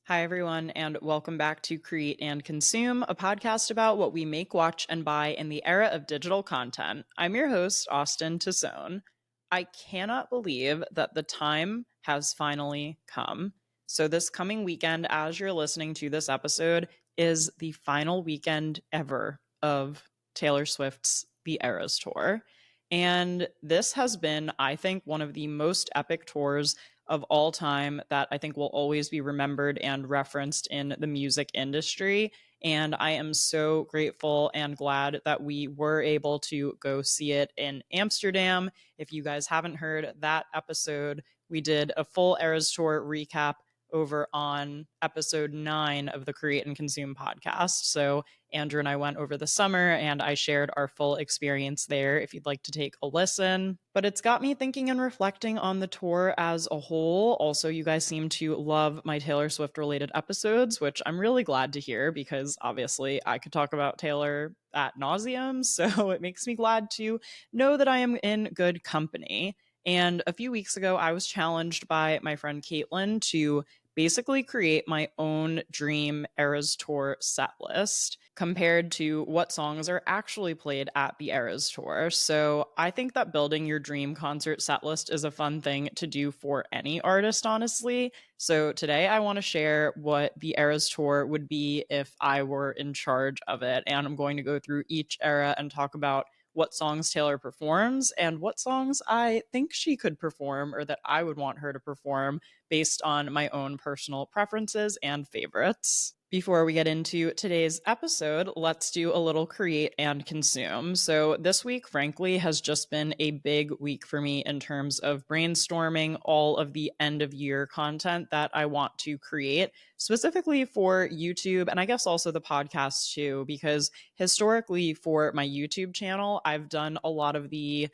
Hi, everyone, and welcome back to Create and Consume, a podcast about what we make, watch, and buy in the era of digital content. I'm your host, Austen Tosone. I cannot believe that the time has finally come. So, this coming weekend, as you're listening to this episode, is the final weekend ever of Taylor Swift's The Eras Tour. And this has been, I think, one of the most epic tours of all time that I think will always be remembered and referenced in the music industry. And I am so grateful and glad that we were able to go see it in Amsterdam. If you guys haven't heard that episode, we did a full Eras Tour recap over on episode 9 of the Create and Consume podcast. So Andrew and I went over the summer and I shared our full experience there if you'd like to take a listen. But it's got me thinking and reflecting on the tour as a whole. Also, you guys seem to love my Taylor Swift related episodes, which I'm really glad to hear because obviously I could talk about Taylor ad nauseum. So it makes me glad to know that I am in good company. And a few weeks ago, I was challenged by my friend Caitlin to basically create my own dream Eras Tour set list compared to what songs are actually played at the Eras Tour. So I think that building your dream concert set list is a fun thing to do for any artist, honestly. So today I want to share what the Eras Tour would be if I were in charge of it. And I'm going to go through each era and talk about what songs Taylor performs and what songs I think she could perform or that I would want her to perform based on my own personal preferences and favorites. Before we get into today's episode, let's do a little create and consume. So, this week, frankly, has just been a big week for me in terms of brainstorming all of the end of year content that I want to create, specifically for YouTube and I guess also the podcast too, because historically for my YouTube channel, I've done a lot of the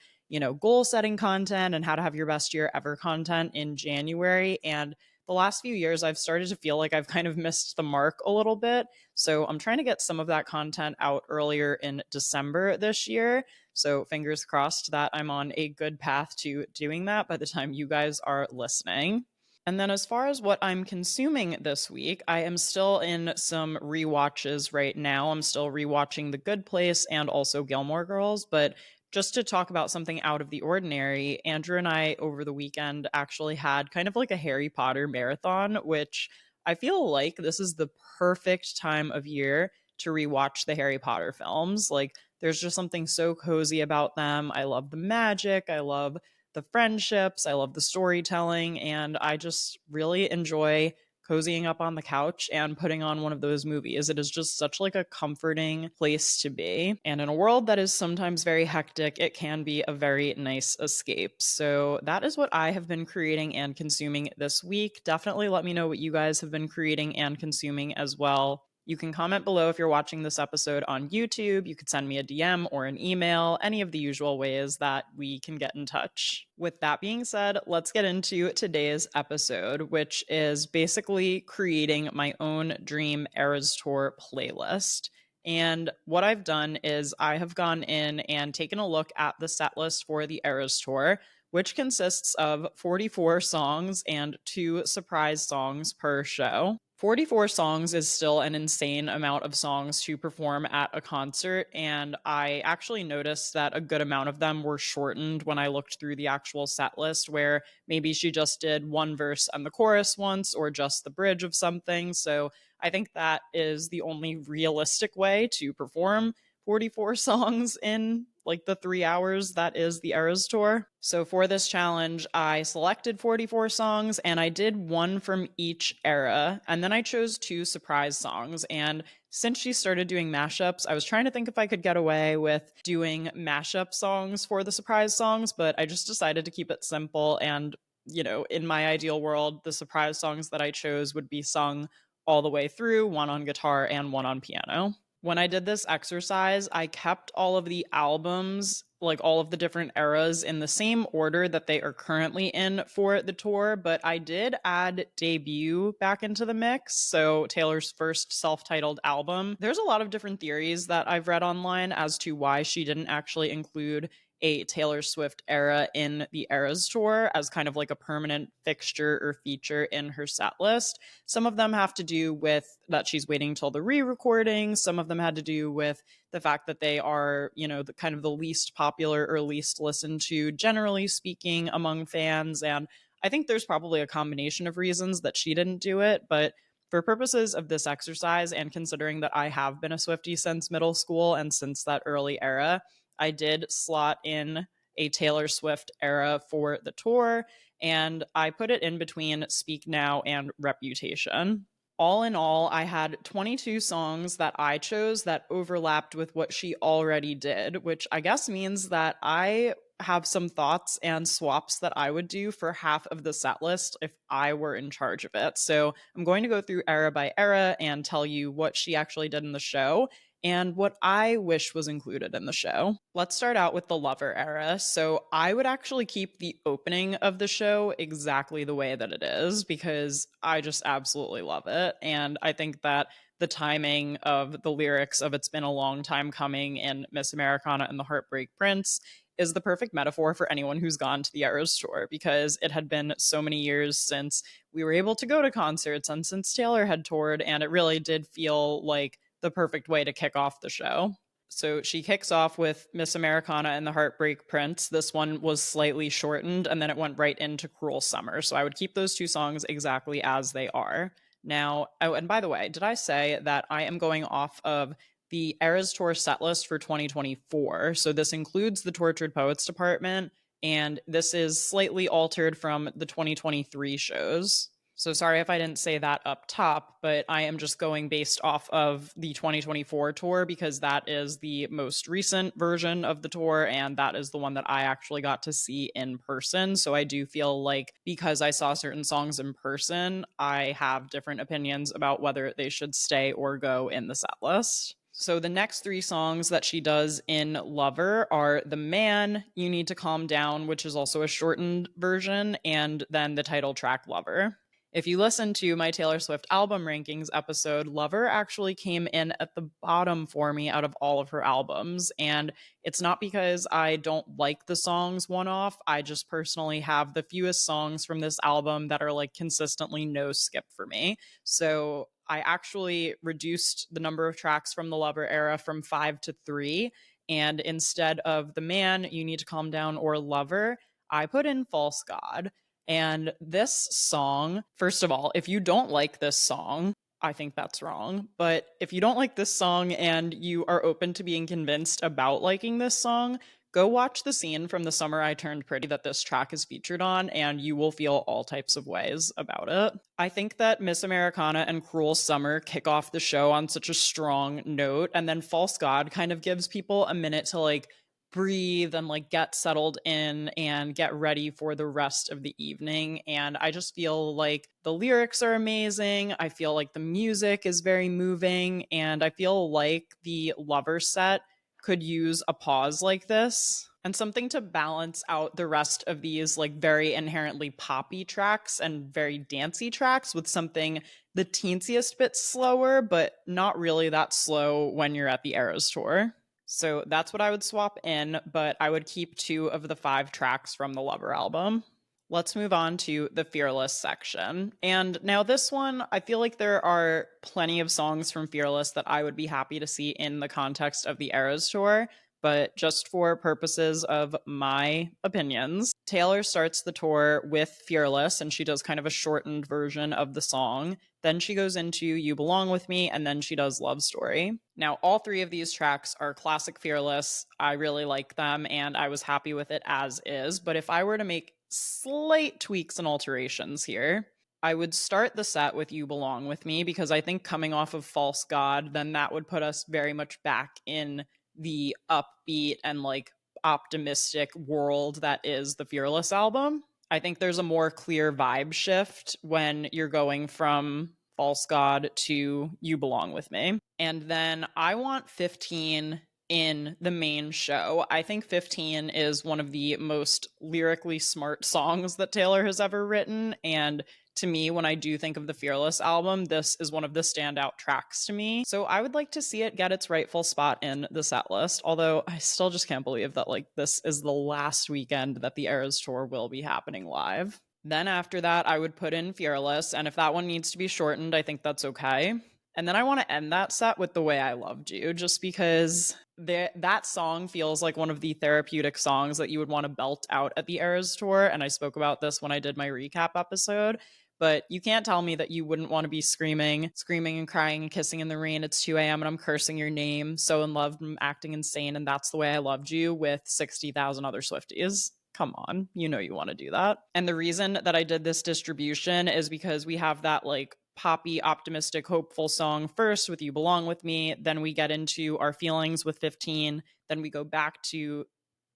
goal setting content and how to have your best year ever content in January. And the last few years, I've started to feel like I've kind of missed the mark a little bit. So I'm trying to get some of that content out earlier in December this year. So fingers crossed that I'm on a good path to doing that by the time you guys are listening. And then, as far as what I'm consuming this week, I am still in some rewatches right now. I'm still rewatching The Good Place and also Gilmore Girls. But just to talk about something out of the ordinary, Andrew and I over the weekend actually had kind of like a Harry Potter marathon, which I feel like this is the perfect time of year to rewatch the Harry Potter films. Like, there's just something so cozy about them. I love the magic. I love the friendships. I love the storytelling. And I just really enjoy cozying up on the couch and putting on one of those movies. It is just such like a comforting place to be. And in a world that is sometimes very hectic, it can be a very nice escape. So that is what I have been creating and consuming this week. Definitely let me know what you guys have been creating and consuming as well. You can comment below if you're watching this episode on YouTube. You could send me a DM or an email, any of the usual ways that we can get in touch. With that being said, let's get into today's episode, which is basically creating my own Dream Eras Tour playlist. And what I've done is I have gone in and taken a look at the set list for the Eras Tour, which consists of 44 songs and 2 surprise songs per show. 44 songs is still an insane amount of songs to perform at a concert, and I actually noticed that a good amount of them were shortened when I looked through the actual set list, where maybe she just did one verse and the chorus once, or just the bridge of something. So I think that is the only realistic way to perform 44 songs in like the 3 hours that is the Eras Tour. So for this challenge, I selected 44 songs and I did one from each era. And then I chose 2 surprise songs. And since she started doing mashups, I was trying to think if I could get away with doing mashup songs for the surprise songs, but I just decided to keep it simple. And, in my ideal world, the surprise songs that I chose would be sung all the way through, one on guitar and one on piano. When I did this exercise, I kept all of the albums, like all of the different eras, in the same order that they are currently in for the tour, but I did add Debut back into the mix. So, Taylor's first self titled album. There's a lot of different theories that I've read online as to why she didn't actually include a Taylor Swift era in the Eras Tour as kind of like a permanent fixture or feature in her set list. Some of them have to do with that she's waiting till the re-recording. Some of them had to do with the fact that they are, the kind of the least popular or least listened to, generally speaking, among fans. And I think there's probably a combination of reasons that she didn't do it, but for purposes of this exercise, and considering that I have been a Swiftie since middle school and since that early era, I did slot in a Taylor Swift era for the tour, and I put it in between Speak Now and Reputation. All in all, I had 22 songs that I chose that overlapped with what she already did, which I guess means that I have some thoughts and swaps that I would do for half of the set list if I were in charge of it. So I'm going to go through era by era and tell you what she actually did in the show and what I wish was included in the show. Let's start out with the Lover era. So I would actually keep the opening of the show exactly the way that it is because I just absolutely love it. And I think that the timing of the lyrics of It's Been a Long Time Coming in Miss Americana and the Heartbreak Prince is the perfect metaphor for anyone who's gone to the Eras Tour because it had been so many years since we were able to go to concerts and since Taylor had toured, and it really did feel like the perfect way to kick off the show. So she kicks off with Miss Americana and the Heartbreak Prince. This one was slightly shortened, and then it went right into Cruel Summer. So I would keep those two songs exactly as they are. Now, oh, and by the way, did I say that I am going off of the Eras Tour setlist for 2024? So this includes the Tortured Poets Department, and this is slightly altered from the 2023 shows. So sorry if I didn't say that up top, but I am just going based off of the 2024 tour because that is the most recent version of the tour and that is the one that I actually got to see in person. So I do feel like because I saw certain songs in person, I have different opinions about whether they should stay or go in the set list. So the next three songs that she does in Lover are The Man, You Need to Calm Down, which is also a shortened version, and then the title track Lover. If you listen to my Taylor Swift album rankings episode, Lover actually came in at the bottom for me out of all of her albums. And it's not because I don't like the songs one off. I just personally have the fewest songs from this album that are like consistently no skip for me. So I actually reduced the number of tracks from the Lover era from 5 to 3. And instead of The Man, You Need to Calm Down, or Lover, I put in False God. And this song, first of all, if you don't like this song, I think that's wrong. But if you don't like this song and you are open to being convinced about liking this song, go watch the scene from The Summer I Turned Pretty that this track is featured on, and you will feel all types of ways about it. I think that Miss Americana and Cruel Summer kick off the show on such a strong note, and then False God kind of gives people a minute to like breathe and like get settled in and get ready for the rest of the evening. And I just feel like the lyrics are amazing. I feel like the music is very moving. And I feel like the Lover set could use a pause like this and something to balance out the rest of these like very inherently poppy tracks and very dancey tracks with something the teensiest bit slower, but not really that slow when you're at the Eras Tour. So that's what I would swap in, but I would keep 2 of the 5 tracks from the Lover album. Let's move on to the Fearless section. And now this one, I feel like there are plenty of songs from Fearless that I would be happy to see in the context of the Eras Tour, but just for purposes of my opinions, Taylor starts the tour with Fearless, and she does kind of a shortened version of the song. Then she goes into You Belong With Me, and then she does Love Story. Now, all 3 of these tracks are classic Fearless. I really like them, and I was happy with it as is. But if I were to make slight tweaks and alterations here, I would start the set with You Belong With Me, because I think coming off of False God, then that would put us very much back in the upbeat and like optimistic world that is the Fearless album. I think there's a more clear vibe shift when you're going from False God to You Belong With Me. And then I want 15 in the main show. I think 15 is one of the most lyrically smart songs that Taylor has ever written. And to me, when I do think of the Fearless album, this is one of the standout tracks to me. So I would like to see it get its rightful spot in the set list. Although I still just can't believe that like this is the last weekend that the Eras Tour will be happening live. Then after that, I would put in Fearless. And if that one needs to be shortened, I think that's okay. And then I want to end that set with The Way I Loved You, just because that song feels like one of the therapeutic songs that you would want to belt out at the Eras Tour. And I spoke about this when I did my recap episode. But you can't tell me that you wouldn't want to be screaming and crying and kissing in the rain. It's 2 a.m. and I'm cursing your name. So in love, I'm acting insane. And that's the way I loved you with 60,000 other Swifties. Come on, you know you want to do that. And the reason that I did this distribution is because we have that like poppy, optimistic, hopeful song first with You Belong With Me. Then we get into Our Feelings with 15. Then we go back to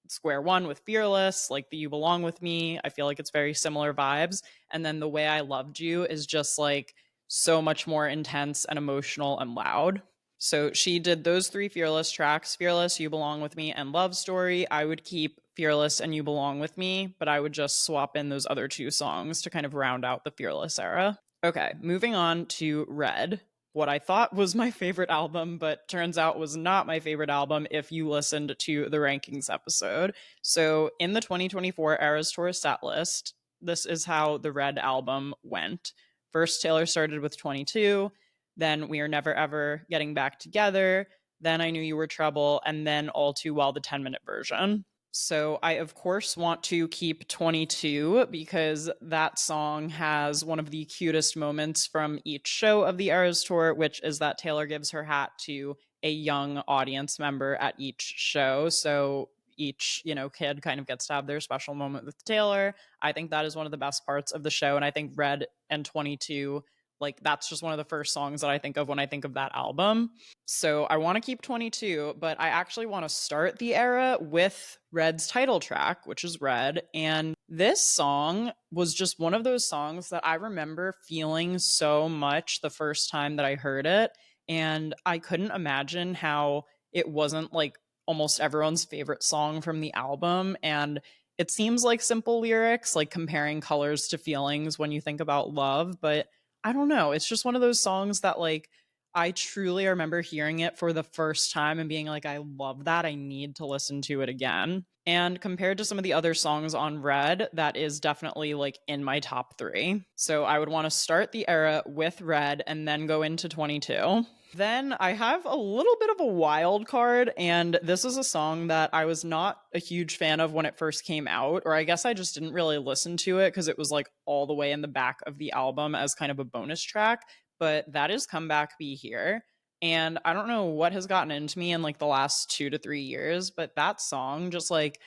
square one with Fearless, like the You Belong With Me. I feel like it's very similar vibes. And then The Way I Loved You is just like so much more intense and emotional and loud. So she did those 3 Fearless tracks, Fearless, You Belong With Me, and Love Story. I would keep Fearless and You Belong With Me, but I would just swap in those other 2 songs to kind of round out the Fearless era. Okay, moving on to Red, what I thought was my favorite album, but turns out was not my favorite album if you listened to the rankings episode. So in the 2024 Eras Tour set list, this is how the Red album went. First, Taylor started with 22, then We Are Never Ever Getting Back Together, then I Knew You Were Trouble, and then All Too Well, the 10-minute version. So I, of course, want to keep 22 because that song has one of the cutest moments from each show of the Eras Tour, which is that Taylor gives her hat to a young audience member at each show. So each, kid kind of gets to have their special moment with Taylor. I think that is one of the best parts of the show. And I think Red and 22, like that's just one of the first songs that I think of when I think of that album. So I want to keep 22, but I actually want to start the era with Red's title track, which is Red. And this song was just one of those songs that I remember feeling so much the first time that I heard it. And I couldn't imagine how it wasn't like almost everyone's favorite song from the album. And it seems like simple lyrics, like comparing colors to feelings when you think about love, but I don't know. It's just one of those songs that like I truly remember hearing it for the first time and being like, I love that. I need to listen to it again. And compared to some of the other songs on Red, that is definitely like in my top 3. So I would want to start the era with Red and then go into 22. Then I have a little bit of a wild card, and this is a song that I was not a huge fan of when it first came out, or I guess I just didn't really listen to it because it was like all the way in the back of the album as kind of a bonus track, but that is Come Back Be Here. And I don't know what has gotten into me in like the last 2 to 3 years, but that song just like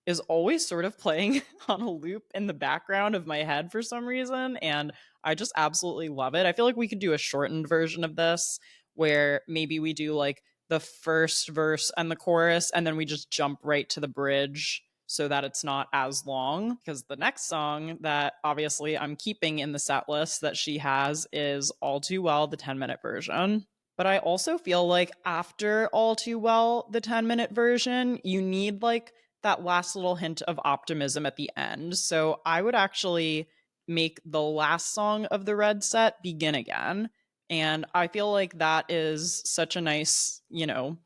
is always sort of playing on a loop in the background of my head for some reason. And I just absolutely love it. I feel like we could do a shortened version of this where maybe we do like the first verse and the chorus, and then we just jump right to the bridge so that it's not as long. Because the next song that obviously I'm keeping in the set list that she has is All Too Well, the 10-minute version. But I also feel like after All Too Well, the 10-minute version, you need like that last little hint of optimism at the end. So I would actually make the last song of the Red set Begin Again. And I feel like that is such a nice,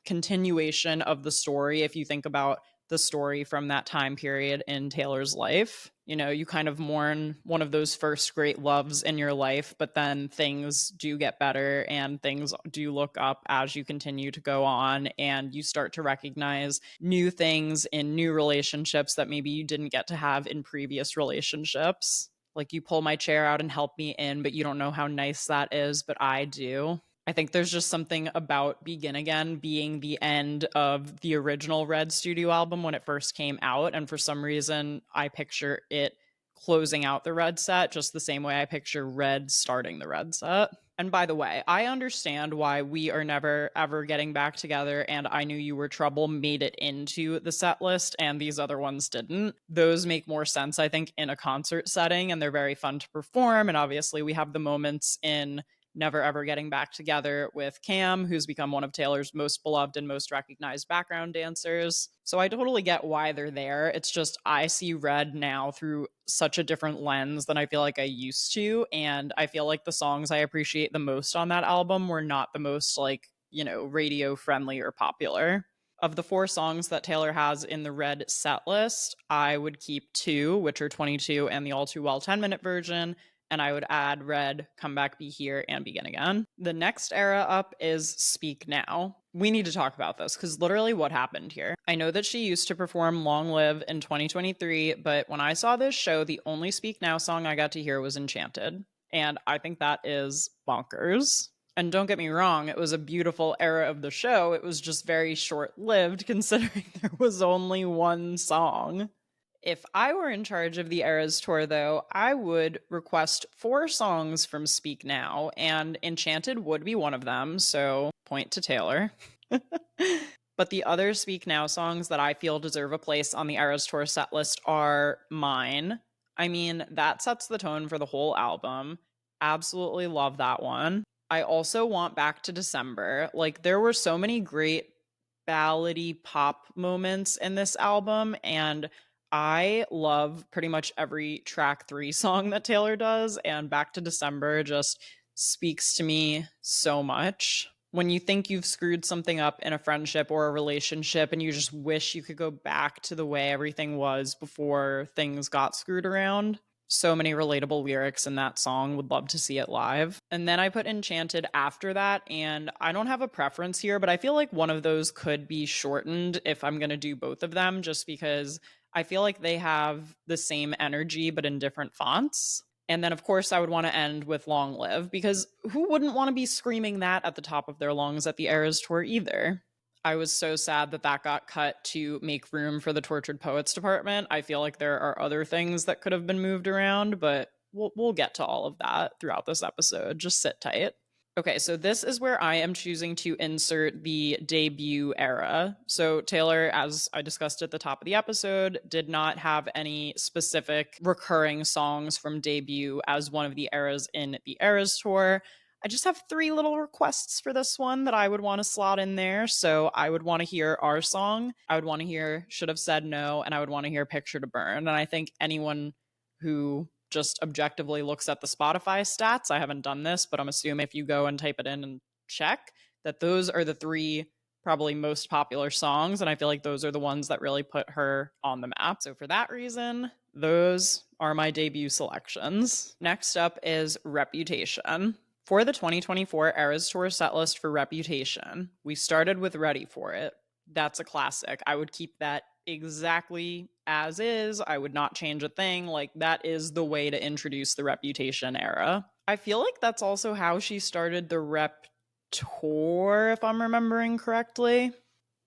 continuation of the story. If you think about the story from that time period in Taylor's life, you kind of mourn one of those first great loves in your life, but then things do get better and things do look up as you continue to go on, and you start to recognize new things in new relationships that maybe you didn't get to have in previous relationships. Like you pull my chair out and help me in, but you don't know how nice that is, but I do. I think there's just something about Begin Again being the end of the original Red studio album when it first came out. And for some reason, I picture it closing out the Red set just the same way I picture Red starting the Red set. And by the way, I understand why We Are Never Ever Getting Back Together and I Knew You Were Trouble made it into the set list and these other ones didn't. Those make more sense, I think, in a concert setting, and they're very fun to perform. And obviously we have the moments in never ever getting back together with Cam, who's become one of Taylor's most beloved and most recognized background dancers. So I totally get why they're there. It's just I see Red now through such a different lens than I feel like I used to. And I feel like the songs I appreciate the most on that album were not the most, like, radio friendly or popular. Of the 4 songs that Taylor has in the Red set list, I would keep 2, which are 22 and the All Too Well 10-minute version, and I would add Red, Come Back, Be Here, and Begin Again. The next era up is Speak Now. We need to talk about this because literally what happened here. I know that she used to perform Long Live in 2023, but when I saw this show, the only Speak Now song I got to hear was Enchanted. And I think that is bonkers. And don't get me wrong, it was a beautiful era of the show. It was just very short-lived considering there was only one song. If I were in charge of the Eras Tour, though, I would request 4 songs from Speak Now, and Enchanted would be one of them, so point to Taylor. But the other Speak Now songs that I feel deserve a place on the Eras Tour setlist are Mine. I mean, that sets the tone for the whole album. Absolutely love that one. I also want Back to December. Like, there were so many great ballady pop moments in this album, and I love pretty much every track 3 song that Taylor does, and Back to December just speaks to me so much. When you think you've screwed something up in a friendship or a relationship and you just wish you could go back to the way everything was before things got screwed around, so many relatable lyrics in that song. Would love to see it live. And then I put Enchanted after that, and I don't have a preference here, but I feel like one of those could be shortened if I'm going to do both of them, just because I feel like they have the same energy but in different fonts. And then, of course, I would want to end with Long Live, because who wouldn't want to be screaming that at the top of their lungs at the Eras Tour either? I was so sad that that got cut to make room for the Tortured Poets department. I feel like there are other things that could have been moved around, but we'll get to all of that throughout this episode. Just sit tight. Okay, so this is where I am choosing to insert the debut era. So Taylor, as I discussed at the top of the episode, did not have any specific recurring songs from debut as one of the eras in the Eras Tour. I just have 3 little requests for this one that I would want to slot in there. So I would want to hear Our Song, I would want to hear Should Have Said No, and I would want to hear Picture to Burn. And I think anyone who just objectively looks at the Spotify stats, I haven't done this, but I'm assuming if you go and type it in and check, that those are the 3 probably most popular songs, and I feel like those are the ones that really put her on the map. So for that reason, those are my debut selections. Next up is Reputation. For the 2024 Eras Tour setlist for Reputation, we started with Ready For It. That's a classic. I would keep that exactly as is. I would not change a thing. Like, that is the way to introduce the Reputation era. I feel like that's also how she started the Rep Tour, if I'm remembering correctly.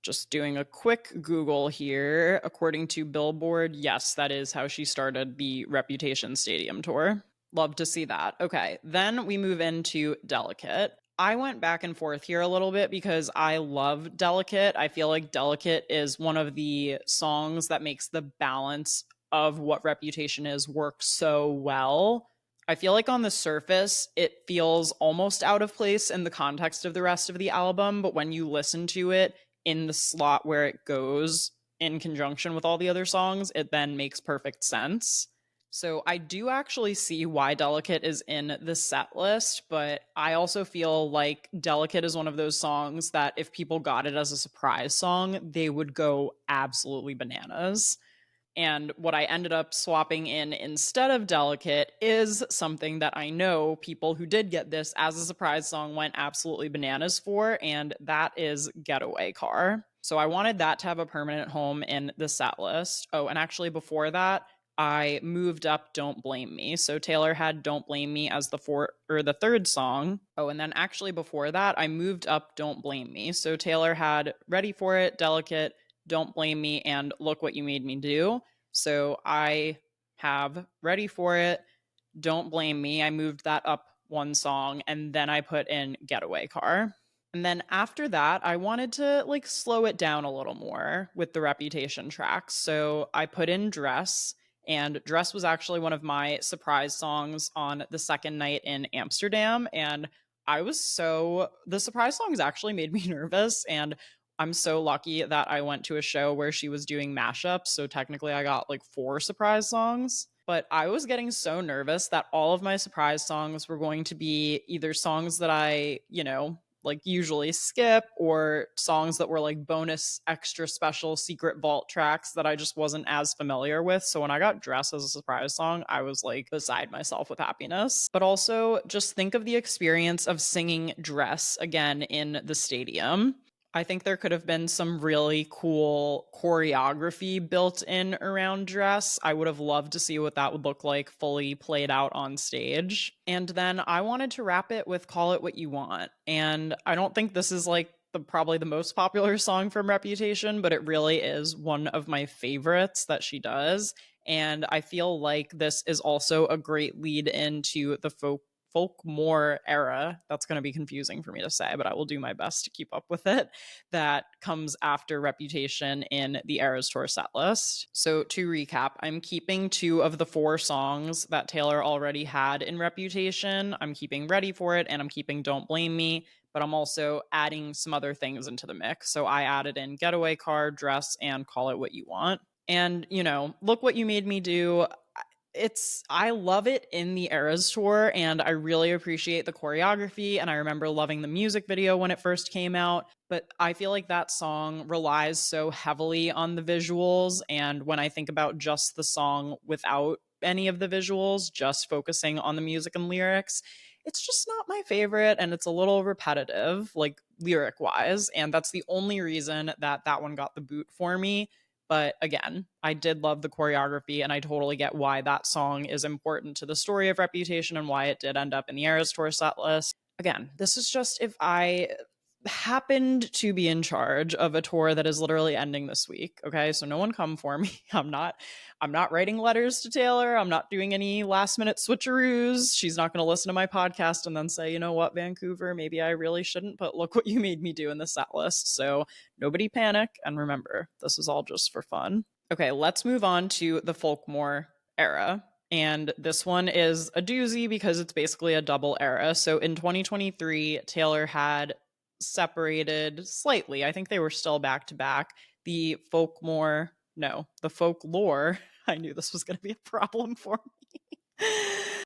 Just doing a quick Google here. According to Billboard, yes, that is how she started the Reputation Stadium Tour. Love to see that. Okay, then we move into Delicate. I went back and forth here a little bit because I love Delicate. I feel like Delicate is one of the songs that makes the balance of what Reputation is work so well. I feel like on the surface, it feels almost out of place in the context of the rest of the album, but when you listen to it in the slot where it goes in conjunction with all the other songs, it then makes perfect sense. So I do actually see why Delicate is in the set list, but I also feel like Delicate is one of those songs that if people got it as a surprise song, they would go absolutely bananas. And what I ended up swapping in instead of Delicate is something that I know people who did get this as a surprise song went absolutely bananas for, and that is Getaway Car. So I wanted that to have a permanent home in the set list. Oh, and actually before that, I moved up Don't Blame Me. So Taylor had Don't Blame Me as the third song. Oh, and then actually before that, I moved up Don't Blame Me. So Taylor had Ready For It, Delicate, Don't Blame Me, and Look What You Made Me Do. So I have Ready For It, Don't Blame Me. I moved that up one song, and then I put in Getaway Car. And then after that, I wanted to slow it down a little more with the Reputation tracks. So I put in Dress, and Dress was actually one of my surprise songs on the second night in Amsterdam. And The surprise songs actually made me nervous. And I'm so lucky that I went to a show where she was doing mashups. So technically, I got like four surprise songs. But I was getting so nervous that all of my surprise songs were going to be either songs that like usually skip, or songs that were like bonus, extra special, secret vault tracks that I just wasn't as familiar with. So when I got Dress as a surprise song, I was like beside myself with happiness. But also just think of the experience of singing Dress again in the stadium. I think there could have been some really cool choreography built in around Dress. I would have loved to see what that would look like fully played out on stage. And then I wanted to wrap it with Call It What You Want. And I don't think this is like probably the most popular song from Reputation, but it really is one of my favorites that she does. And I feel like this is also a great lead into the folkmore era. That's going to be confusing for me to say, but I will do my best to keep up with it. That comes after Reputation in the Eras Tour set list. So to recap, I'm keeping two of the four songs that Taylor already had in Reputation. I'm keeping Ready for It, and I'm keeping Don't Blame Me, but I'm also adding some other things into the mix. So I added in Getaway Car, Dress, and Call It What You Want. And, Look What You Made Me Do. I love it in the Eras Tour, and I really appreciate the choreography, and I remember loving the music video when it first came out. But I feel like that song relies so heavily on the visuals, and when I think about just the song without any of the visuals, just focusing on the music and lyrics, it's just not my favorite, and it's a little repetitive, like lyric wise. And that's the only reason that one got the boot for me. But again, I did love the choreography, and I totally get why that song is important to the story of Reputation and why it did end up in the Eras Tour set list. Again, this is just if I happened to be in charge of a tour that is literally ending this week. Okay, so no one come for me. I'm not writing letters to Taylor. I'm not doing any last minute switcheroos. She's not going to listen to my podcast and then say, you know what, Vancouver, maybe I really shouldn't, but look what you made me do in the set list. So nobody panic. And remember, this is all just for fun. Okay, let's move on to the Folkmore era. And this one is a doozy because it's basically a double era. So in 2023, Taylor had separated slightly. I think they were still back to back. The folklore. I knew this was going to be a problem for me.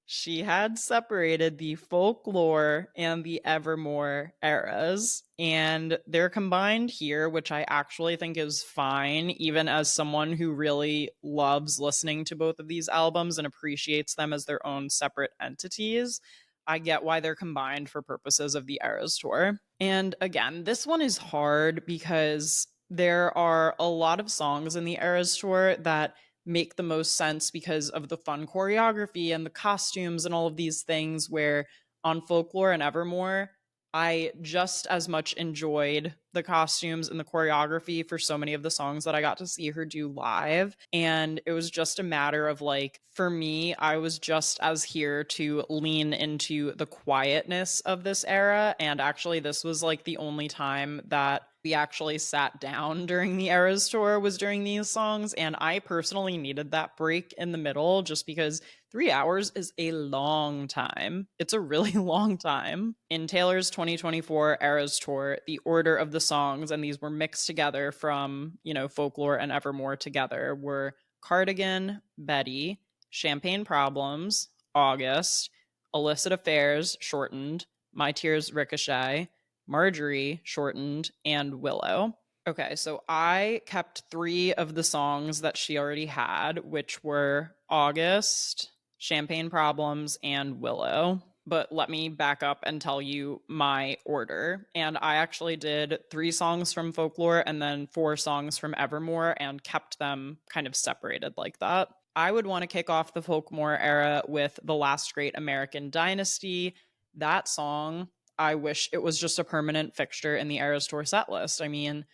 She had separated the folklore and the evermore eras, and they're combined here, which I actually think is fine, even as someone who really loves listening to both of these albums and appreciates them as their own separate entities. I get why they're combined for purposes of the Eras Tour. And again, this one is hard because there are a lot of songs in the Eras Tour that make the most sense because of the fun choreography and the costumes and all of these things, where on Folklore and Evermore, I just as much enjoyed the costumes and the choreography for so many of the songs that I got to see her do live. And it was just a matter of like, for me, I was just as here to lean into the quietness of this era. And actually, this was like the only time that we actually sat down during the Eras Tour was during these songs. And I personally needed that break in the middle just because 3 hours is a long time. It's a really long time. In Taylor's 2024 Eras Tour, the order of the songs, and these were mixed together from, Folklore and Evermore together, were Cardigan, Betty, Champagne Problems, August, Illicit Affairs, shortened, My Tears Ricochet, Marjorie, shortened, and Willow. Okay, so I kept three of the songs that she already had, which were August, Champagne Problems, and Willow. But let me back up and tell you my order. And I actually did 3 songs from Folklore and then 4 songs from Evermore and kept them kind of separated like that. I would want to kick off the Folkmore era with The Last Great American Dynasty. That song, I wish it was just a permanent fixture in the Eras Tour set list. I mean,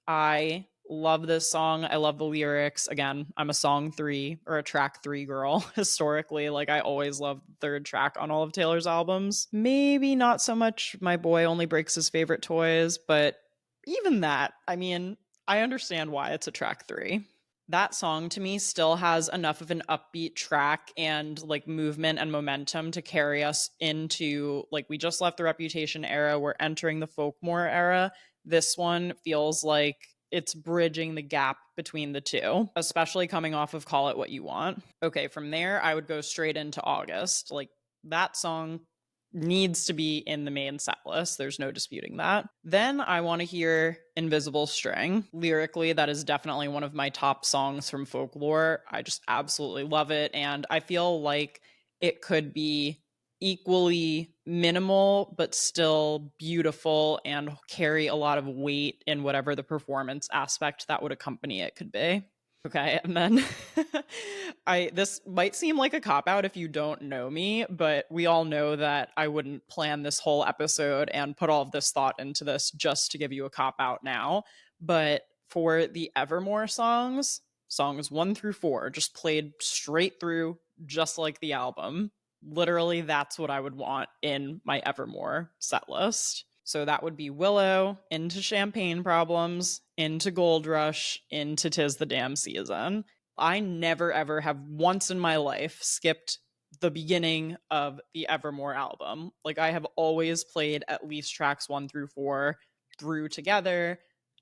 I love this song. I love the lyrics. Again, I'm a song 3 or a track 3 girl historically. Like, I always love the third track on all of Taylor's albums. Maybe not so much My Boy Only Breaks His Favorite Toys, but even that, I mean, I understand why it's a track 3. That song to me still has enough of an upbeat track and like movement and momentum to carry us into, like, we just left the Reputation era, we're entering the Folkmore era. This one feels like it's bridging the gap between the two, especially coming off of Call It What You Want. Okay, from there, I would go straight into August. Like, that song needs to be in the main set list. There's no disputing that. Then I want to hear Invisible String. Lyrically, that is definitely one of my top songs from Folklore. I just absolutely love it. And I feel like it could be equally minimal, but still beautiful and carry a lot of weight in whatever the performance aspect that would accompany it could be. Okay, and then I this might seem like a cop out if you don't know me, but we all know that I wouldn't plan this whole episode and put all of this thought into this just to give you a cop out now. But for the Evermore songs, songs 1 through 4, just played straight through, just like the album. Literally, that's what I would want in my Evermore set list. So that would be Willow, into Champagne Problems, into Gold Rush, into 'Tis the Damn Season. I never ever have once in my life skipped the beginning of the Evermore album. Like, I have always played at least tracks 1 through 4 through together.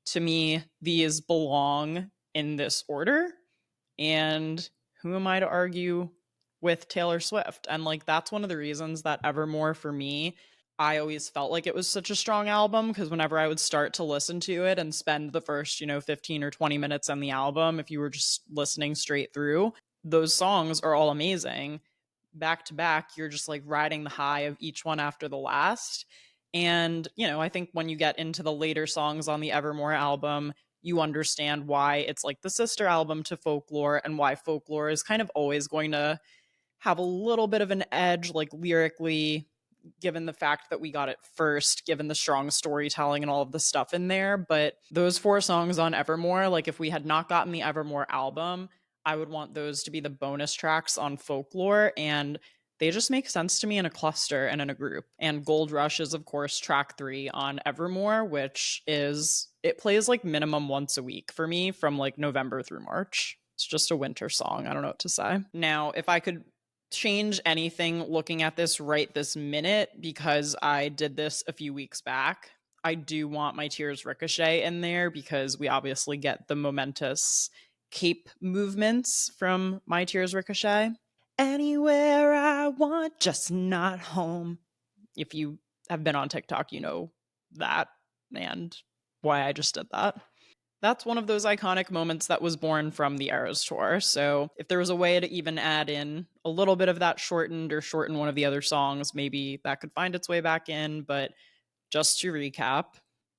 To me, these belong in this order. And who am I to argue with Taylor Swift? And like, that's one of the reasons that Evermore for me, I always felt like it was such a strong album, because whenever I would start to listen to it and spend the first, 15 or 20 minutes on the album, if you were just listening straight through, those songs are all amazing. Back to back, you're just like riding the high of each one after the last. And, I think when you get into the later songs on the Evermore album, you understand why it's like the sister album to Folklore, and why Folklore is kind of always going to have a little bit of an edge, like lyrically, given the fact that we got it first, given the strong storytelling and all of the stuff in there. But those 4 songs on Evermore, like, if we had not gotten the Evermore album, I would want those to be the bonus tracks on Folklore. And they just make sense to me in a cluster and in a group. And Gold Rush is, of course, track 3 on Evermore, which is, it plays like minimum once a week for me from like November through March. It's just a winter song. I don't know what to say. Now, if I could change anything looking at this right this minute, because I did this a few weeks back, I do want My Tears Ricochet in there, because we obviously get the momentous cape movements from My Tears Ricochet. Anywhere I want, just not home. If you have been on TikTok, you know that and why I just did that. That's one of those iconic moments that was born from the Eras Tour. So if there was a way to even add in a little bit of that shortened, or shorten one of the other songs, maybe that could find its way back in. But just to recap,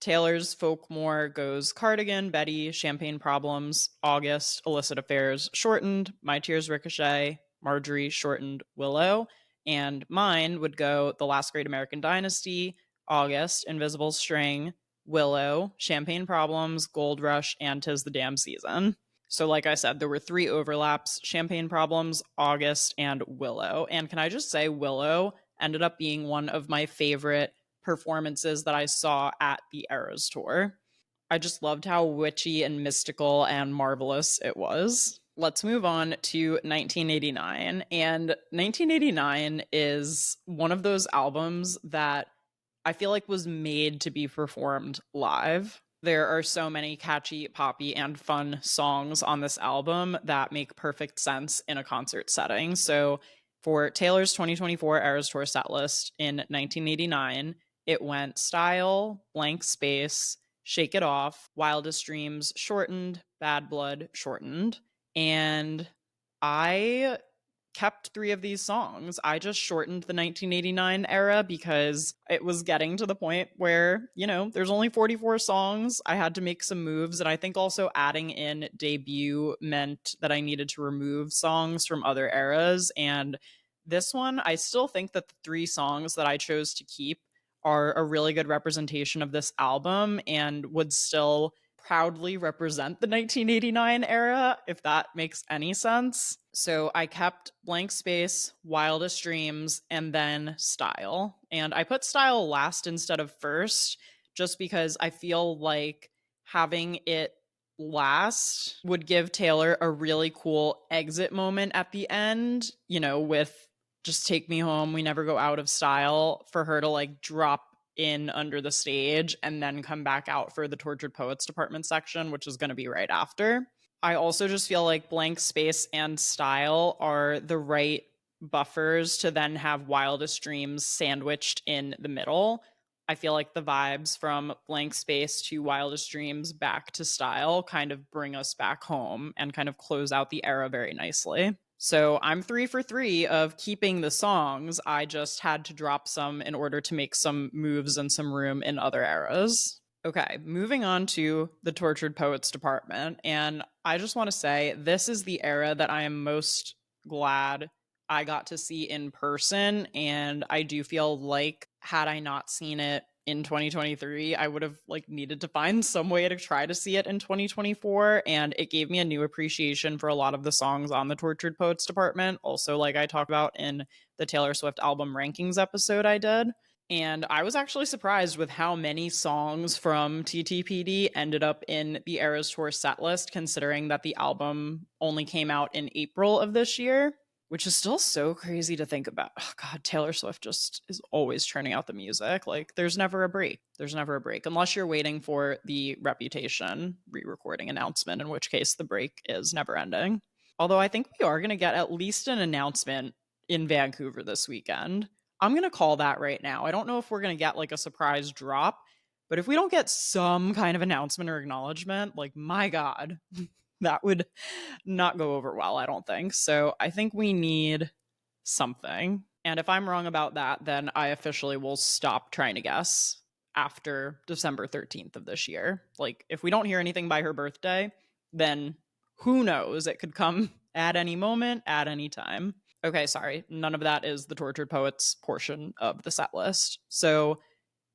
Taylor's Folkmore goes Cardigan, Betty, Champagne Problems, August, Illicit Affairs, shortened, My Tears Ricochet, Marjorie, shortened, Willow. And mine would go The Last Great American Dynasty, August, Invisible String, Willow, Champagne Problems, Gold Rush, and 'Tis the Damn Season. So like I said, there were 3 overlaps: Champagne Problems, August, and Willow. And can I just say, Willow ended up being one of my favorite performances that I saw at the Eras Tour. I just loved how witchy and mystical and marvelous it was. Let's move on to 1989. And 1989 is one of those albums that I feel like was made to be performed live. There are so many catchy, poppy, and fun songs on this album that make perfect sense in a concert setting. So for Taylor's 2024 Eras Tour setlist in 1989, it went Style, Blank Space, Shake It Off, Wildest Dreams, shortened, Bad Blood, shortened. And I kept 3 of these songs. I just shortened the 1989 era because it was getting to the point where, there's only 44 songs. I had to make some moves. And I think also adding in Debut meant that I needed to remove songs from other eras. And this one, I still think that the 3 songs that I chose to keep are a really good representation of this album, and would still proudly represent the 1989 era, if that makes any sense. So I kept Blank Space, Wildest Dreams, and then Style. And I put Style last instead of first, just because I feel like having it last would give Taylor a really cool exit moment at the end, with just take me home, we never go out of style, for her to like drop in under the stage and then come back out for the Tortured Poets Department section, which is going to be right after. I also just feel like blank space and style are the right buffers to then have Wildest Dreams sandwiched in the middle. I feel like the vibes from blank space to Wildest Dreams back to style kind of bring us back home and kind of close out the era very nicely. So I'm 3 for 3 of keeping the songs. I just had to drop some in order to make some moves and some room in other eras. Okay, moving on to the Tortured Poets Department. And I just want to say this is the era that I am most glad I got to see in person. And I do feel like had I not seen it in 2023, I would have like needed to find some way to try to see it in 2024. And it gave me a new appreciation for a lot of the songs on the Tortured Poets Department. Also, like I talked about in the Taylor Swift album rankings episode I did. And I was actually surprised with how many songs from TTPD ended up in the Eras Tour setlist, considering that the album only came out in April of this year, which is still so crazy to think about. Oh, God, Taylor Swift just is always churning out the music. Like, there's never a break. There's never a break, unless you're waiting for the Reputation re-recording announcement, in which case the break is never ending. Although I think we are going to get at least an announcement in Vancouver this weekend. I'm going to call that right now. I don't know if we're going to get like a surprise drop, but if we don't get some kind of announcement or acknowledgement, like, my God, that would not go over well, I don't think. So I think we need something. And if I'm wrong about that, then I officially will stop trying to guess after December 13th of this year. Like, if we don't hear anything by her birthday, then who knows? It could come at any moment, at any time. Okay, sorry. None of that is the Tortured Poets portion of the set list. So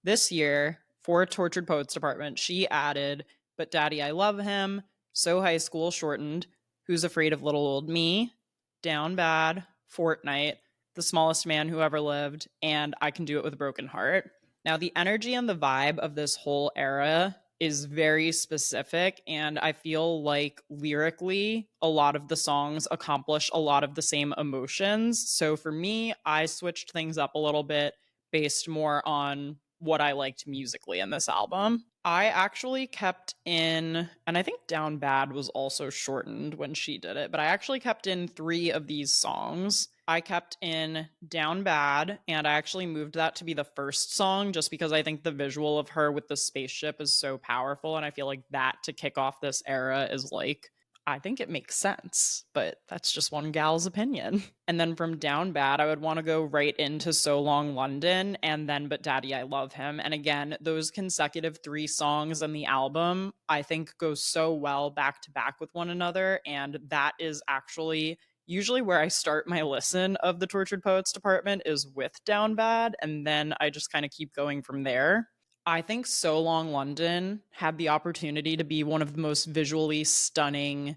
this year, for Tortured Poets Department, she added But Daddy, I Love Him, So High School Shortened, Who's Afraid of Little Old Me, Down Bad, Fortnight, The Smallest Man Who Ever Lived, and I Can Do It With a Broken Heart. Now, the energy and the vibe of this whole era is very specific, and I feel like lyrically, a lot of the songs accomplish a lot of the same emotions. So for me, I switched things up a little bit based more on what I liked musically in this album. I actually kept in, and I think Down Bad was also shortened when she did it, but I actually kept in 3 of these songs. I kept in Down Bad, and I actually moved that to be the first song just because I think the visual of her with the spaceship is so powerful, and I feel like that to kick off this era is like, I think it makes sense, but that's just one gal's opinion. And then from Down Bad, I would want to go right into So Long London and then But Daddy, I Love Him. And again, those consecutive 3 songs in the album, I think go so well back to back with one another. And that is actually usually where I start my listen of the Tortured Poets Department is with Down Bad. And then I just kind of keep going from there. I think So Long London had the opportunity to be one of the most visually stunning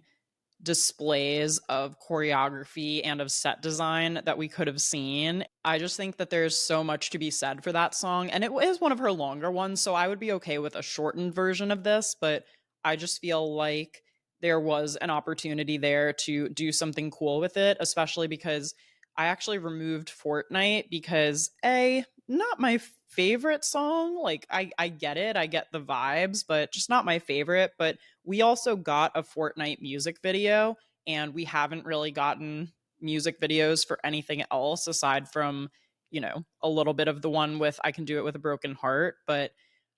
displays of choreography and of set design that we could have seen. I just think that there's so much to be said for that song. And it is one of her longer ones, so I would be okay with a shortened version of this, but I just feel like there was an opportunity there to do something cool with it, especially because I actually removed Fortnite because not my favorite song. Like I get it, I get the vibes, but just not my favorite. But we also got a Fortnite music video, and we haven't really gotten music videos for anything else aside from, a little bit of the one with I Can Do It With a Broken Heart. But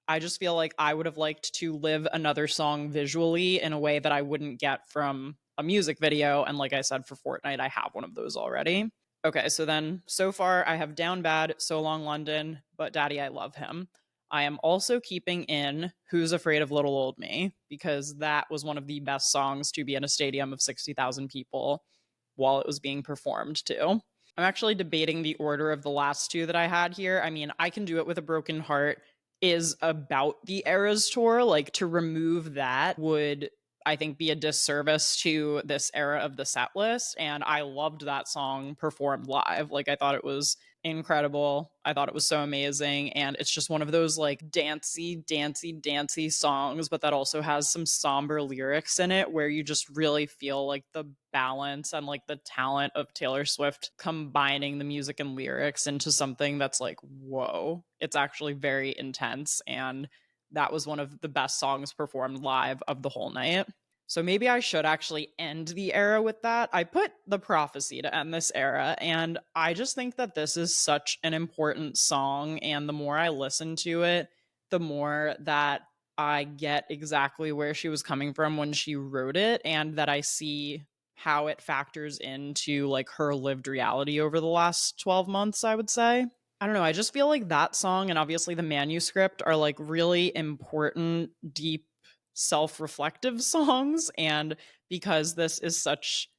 I just feel like I would have liked to live another song visually in a way that I wouldn't get from a music video. And like I said, for Fortnite, I have one of those already. Okay, so then so far I have Down Bad, So Long London, But Daddy, I Love Him. I am also keeping in Who's Afraid of Little Old Me, because that was one of the best songs to be in a stadium of 60,000 people while it was being performed to. I'm actually debating the order of the last 2 that I had here. I mean, I Can Do It With a Broken Heart is about the Eras Tour. Like, to remove that would I think, be a disservice to this era of the set list. And I loved that song performed live. Like, I thought it was incredible. I thought it was so amazing. And it's just one of those like dancey songs, but that also has some somber lyrics in it where you just really feel like the balance and like the talent of Taylor Swift combining the music and lyrics into something that's like, whoa, it's actually very intense. And that was one of the best songs performed live of the whole night. So maybe I should actually end the era with that. I put The Prophecy to end this era, and I just think that this is such an important song. And the more I listen to it, the more that I get exactly where she was coming from when she wrote it, and that I see how it factors into like her lived reality over the last 12 months, I would say. I don't know. I just feel like that song and obviously the manuscript are like really important, deep, self reflective songs. And because this is such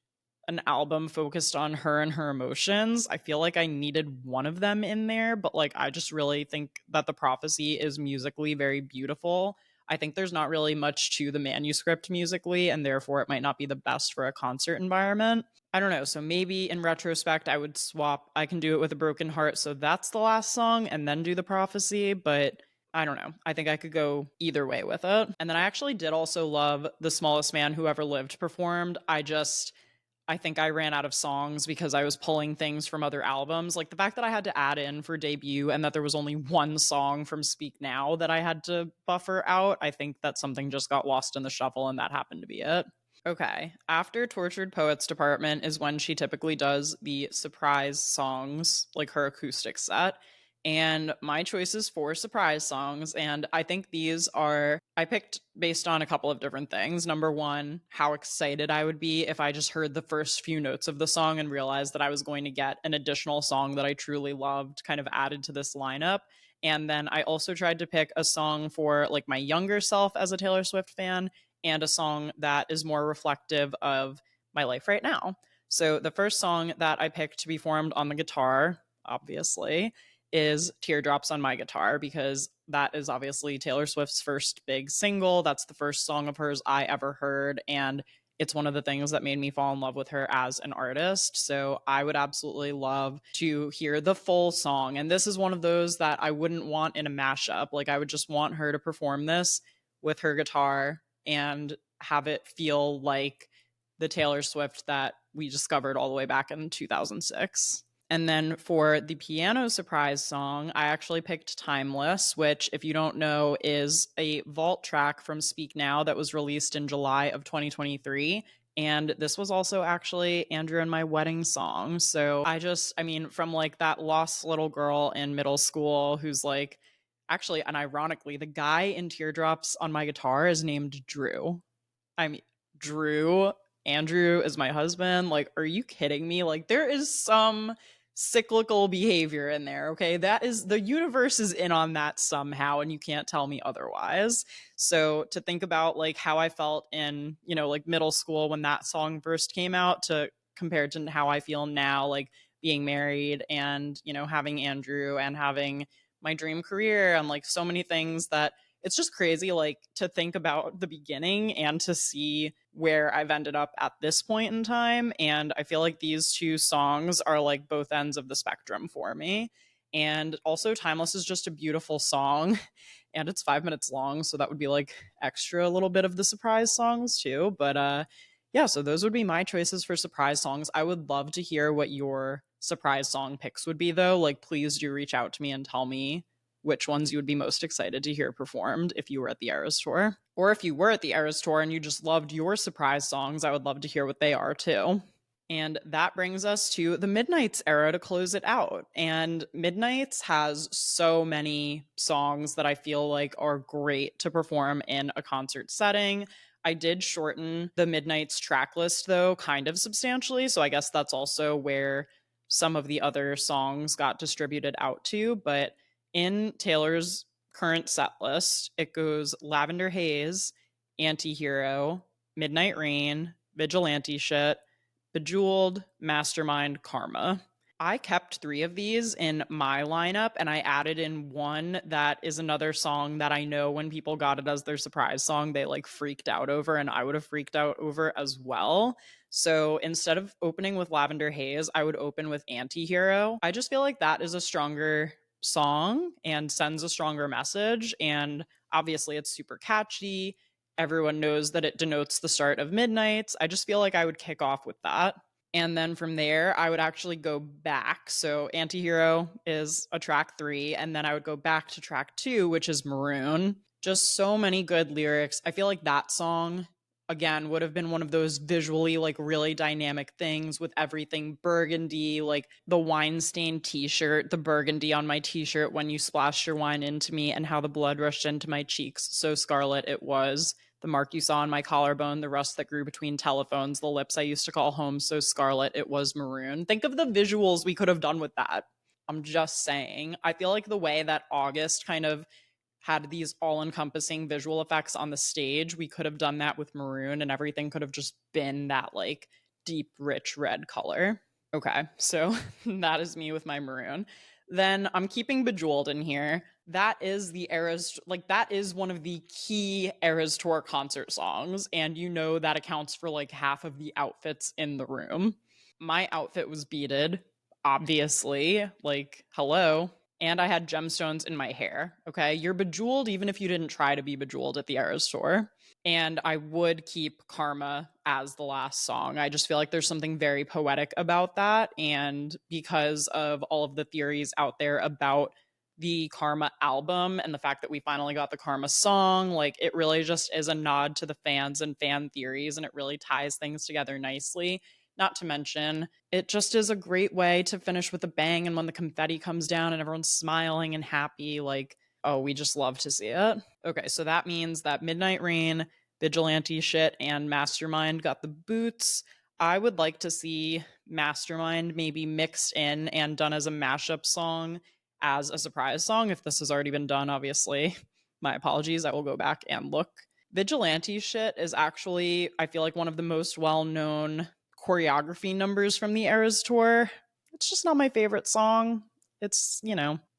an album focused on her and her emotions, I feel like I needed one of them in there. But like, I just really think that The Prophecy is musically very beautiful. I think there's not really much to the manuscript musically, and therefore it might not be the best for a concert environment. I don't know. So maybe in retrospect, I would swap. I can do it with A Broken Heart. So that's the last song and then do The Prophecy. But I don't know. I think I could go either way with it. And then I actually did also love The Smallest Man Who Ever Lived performed. I think I ran out of songs because I was pulling things from other albums. Like the fact that I had to add in for debut and that there was only one song from Speak Now that I had to buffer out. I think that something just got lost in the shuffle and that happened to be it. Okay. After Tortured Poets Department is when she typically does the surprise songs, like her acoustic set. And my choices for surprise songs, and I think these are, I picked based on a couple of different things. Number one, how excited I would be if I just heard the first few notes of the song and realized that I was going to get an additional song that I truly loved kind of added to this lineup. And then I also tried to pick a song for like my younger self as a Taylor Swift fan and a song that is more reflective of my life right now. So the first song that I picked to be formed on the guitar, obviously, is Teardrops on My Guitar, because that is obviously Taylor Swift's first big single. That's the first song of hers I ever heard. And it's one of the things that made me fall in love with her as an artist. So I would absolutely love to hear the full song. And this is one of those that I wouldn't want in a mashup. Like, I would just want her to perform this with her guitar and have it feel like the Taylor Swift that we discovered all the way back in 2006. And then for the piano surprise song, I actually picked Timeless, which, if you don't know, is a vault track from Speak Now that was released in July of 2023. And this was also actually Andrew and my wedding song. So I mean, from like that lost little girl in middle school who's like, actually, and ironically, the guy in Teardrops on My Guitar is named Drew. I mean, Drew, Andrew is my husband. Like, are you kidding me? Like, there is some cyclical behavior in there. Okay. That is, the universe is in on that somehow, and you can't tell me otherwise. So to think about like how I felt in, like middle school when that song first came out to compared to how I feel now, like being married and, having Andrew and having my dream career and like so many things that it's just crazy, like to think about the beginning and to see where I've ended up at this point in time. And I feel like these two songs are like both ends of the spectrum for me. And also, Timeless is just a beautiful song and it's 5 minutes long. So that would be like extra a little bit of the surprise songs too. But yeah, so those would be my choices for surprise songs. I would love to hear what your surprise song picks would be, though. Like, please do reach out to me and tell me which ones you would be most excited to hear performed if you were at the Eras Tour. Or if you were at the Eras Tour and you just loved your surprise songs, I would love to hear what they are too. And that brings us to the Midnights era to close it out. And Midnights has so many songs that I feel like are great to perform in a concert setting. I did shorten the Midnights track list, though, kind of substantially. So I guess that's also where some of the other songs got distributed out to. But in Taylor's current set list, it goes Lavender Haze, Antihero, Midnight Rain, Vigilante Shit, Bejeweled, Mastermind, Karma. I kept 3 of these in my lineup, and I added in one that is another song that I know when people got it as their surprise song, they, like, freaked out over, and I would have freaked out over as well. So, instead of opening with Lavender Haze, I would open with Antihero. I just feel like that is a stronger song and sends a stronger message, and obviously it's super catchy. Everyone knows that it denotes the start of Midnights. I just feel like I would kick off with that. And then from there, I would actually go back. So Antihero is a track 3, and then I would go back to track 2, which is Maroon. Just so many good lyrics. I feel like that song, again, would have been one of those visually, like, really dynamic things with everything burgundy, like the wine stained t shirt, the burgundy on my t shirt when you splashed your wine into me, and how the blood rushed into my cheeks. So scarlet it was. The mark you saw on my collarbone, the rust that grew between telephones, the lips I used to call home, so scarlet it was maroon. Think of the visuals we could have done with that. I'm just saying. I feel like the way that August kind of had these all encompassing visual effects on the stage, we could have done that with maroon, and everything could have just been that, like, deep, rich red color. Okay, so that is me with my maroon. Then I'm keeping Bejeweled in here. That is the Eras, like, that is one of the key Eras Tour concert songs, and you know that accounts for like half of the outfits in the room. My outfit was beaded, obviously, like, hello. And I had gemstones in my hair. Okay, you're bejeweled even if you didn't try to be bejeweled at the Eras Tour. And I would keep Karma as the last song. I just feel like there's something very poetic about that. And because of all of the theories out there about the Karma album and the fact that we finally got the Karma song, like, it really just is a nod to the fans and fan theories, and it really ties things together nicely. Not to mention, it just is a great way to finish with a bang. And when the confetti comes down and everyone's smiling and happy, like, oh, we just love to see it. Okay, so that means that Midnight Rain, Vigilante Shit, and Mastermind got the boots. I would like to see Mastermind maybe mixed in and done as a mashup song, as a surprise song. If this has already been done, obviously, my apologies. I will go back and look. Vigilante Shit is actually, I feel like, one of the most well known choreography numbers from the Eras Tour. It's just not my favorite song. It's,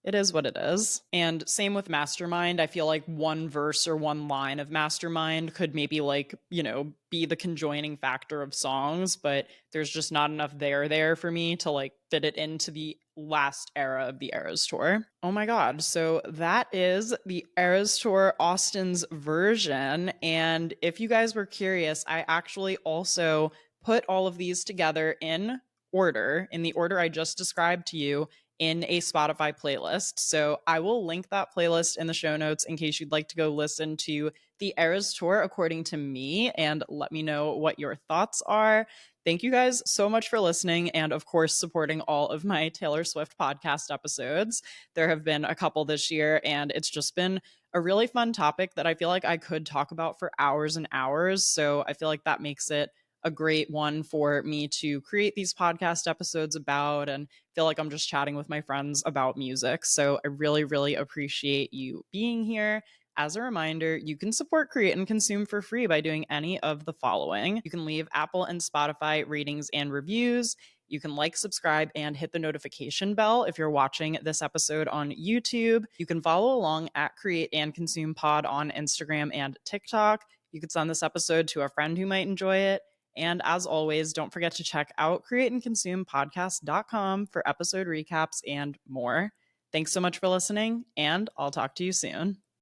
it is what it is. And same with Mastermind. I feel like one verse or one line of Mastermind could maybe, like, be the conjoining factor of songs, but there's just not enough there for me to, like, fit it into the last era of the Eras Tour. Oh my god. So that is the Eras Tour Austen's version. And if you guys were curious, I actually also put all of these together in the order I just described to you, in a Spotify playlist. So I will link that playlist in the show notes in case you'd like to go listen to the Eras Tour according to me, and let me know what your thoughts are. Thank you guys so much for listening, and of course, supporting all of my Taylor Swift podcast episodes. There have been a couple this year, and it's just been a really fun topic that I feel like I could talk about for hours and hours. So I feel like that makes it a great one for me to create these podcast episodes about, and feel like I'm just chatting with my friends about music. So I really, really appreciate you being here. As a reminder, you can support Create and Consume for free by doing any of the following. You can leave Apple and Spotify ratings and reviews. You can like, subscribe, and hit the notification bell if you're watching this episode on YouTube. You can follow along at Create and Consume Pod on Instagram and TikTok. You could send this episode to a friend who might enjoy it. And as always, don't forget to check out createandconsumepodcast.com for episode recaps and more. Thanks so much for listening, and I'll talk to you soon.